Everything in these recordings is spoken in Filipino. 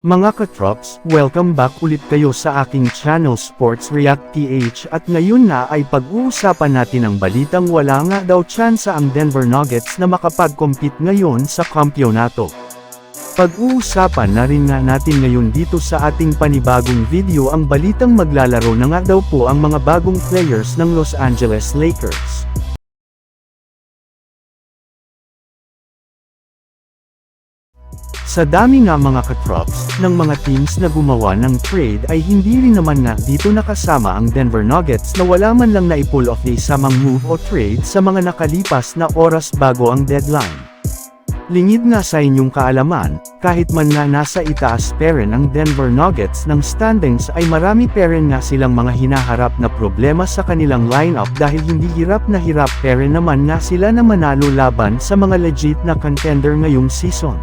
Mga katrops, welcome back ulit kayo sa aking channel Sports React PH at ngayon na ay pag-uusapan natin ang balitang wala nga daw tsansa ang Denver Nuggets na makapag-compete ngayon sa kampyonato. Pag-uusapan na rin nga natin ngayon dito sa ating panibagong video ang balitang maglalaro na nga daw po ang mga bagong players ng Los Angeles Lakers. Sa dami nga mga katrops, ng mga teams na gumawa ng trade ay hindi rin naman nga dito nakasama ang Denver Nuggets na wala man lang na-pull off na isamang move o trade sa mga nakalipas na oras bago ang deadline. Lingid nga sa inyong kaalaman, kahit man nga nasa itaas pa rin ang Denver Nuggets ng standings ay marami pa rin nga silang mga hinaharap na problema sa kanilang lineup dahil hindi hirap na hirap pa rin naman nga sila na manalo laban sa mga legit na contender ngayong season.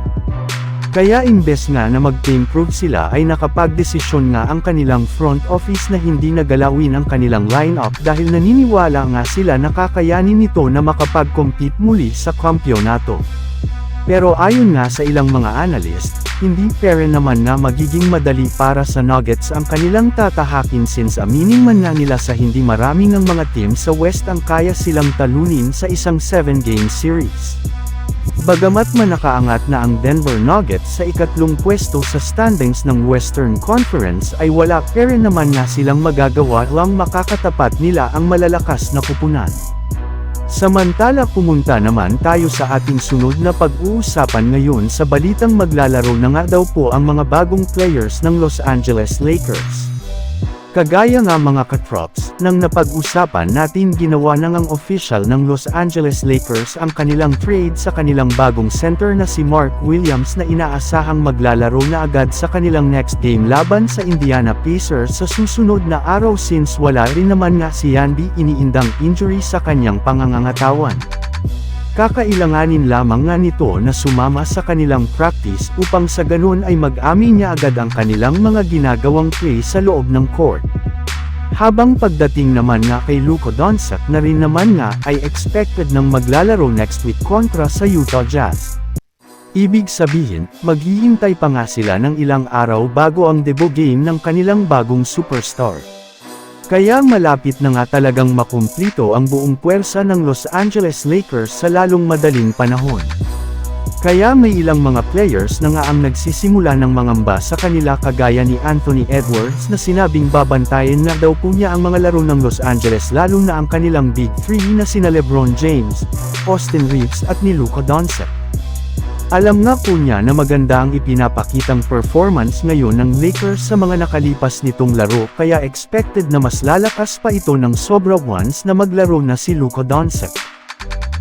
Kaya imbes nga na mag-improve sila ay nakapagdesisyon nga ang kanilang front office na hindi nagalawin ang kanilang lineup dahil naniniwala nga sila na kakayanin nito na makapag-compete muli sa kampyonato. Pero ayon nga sa ilang mga analyst, hindi pa rin naman nga magiging madali para sa Nuggets ang kanilang tatahakin since aminin man nga nila sa hindi maraming ang mga team sa West ang kaya silang talunin sa isang 7-game series. Bagamat man nakaangat na ang Denver Nuggets sa ikatlong pwesto sa standings ng Western Conference ay wala pa rin naman nga silang magagawa lang makakatapat nila ang malalakas na kupunan. Samantala pumunta naman tayo sa ating sunod na pag-uusapan ngayon sa balitang maglalaro na nga daw po ang mga bagong players ng Los Angeles Lakers. Kagaya nga mga katrops, nang napag-usapan natin ginawa na ngang official ng Los Angeles Lakers ang kanilang trade sa kanilang bagong center na si Mark Williams na inaasahang maglalaro na agad sa kanilang next game laban sa Indiana Pacers sa susunod na araw since wala rin naman nga si Yandy iniindang injury sa kanyang pangangatawan. Kakailanganin lamang nga nito na sumama sa kanilang practice upang sa ganun ay mag-amin niya agad ang kanilang mga ginagawang play sa loob ng court. Habang pagdating naman nga kay Luka Doncic na rin naman nga ay expected ng maglalaro next week kontra sa Utah Jazz. Ibig sabihin, maghihintay pa nga sila ng ilang araw bago ang debut game ng kanilang bagong superstar. Kaya malapit na nga talagang makumplito ang buong puwersa ng Los Angeles Lakers sa lalong madaling panahon. Kaya may ilang mga players na nga ang nagsisimula ng mangamba sa kanila kagaya ni Anthony Edwards na sinabing babantayan na daw po niya ang mga laro ng Los Angeles lalo na ang kanilang Big Three na sina LeBron James, Austin Reeves at ni Luka Doncic. Alam nga po niya na maganda ang ipinapakitang performance ngayon ng Lakers sa mga nakalipas nitong laro kaya expected na mas lalakas pa ito ng sobra once na maglaro na si Luka Doncic.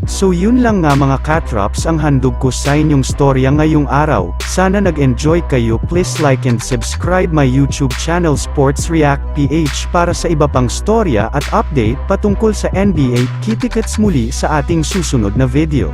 So yun lang nga mga katrops ang handog ko sa inyong storya ngayong araw. Sana nag-enjoy kayo. Please like and subscribe my YouTube channel Sports React PH para sa iba pang storya at update patungkol sa NBA. Kita-kits muli sa ating susunod na video.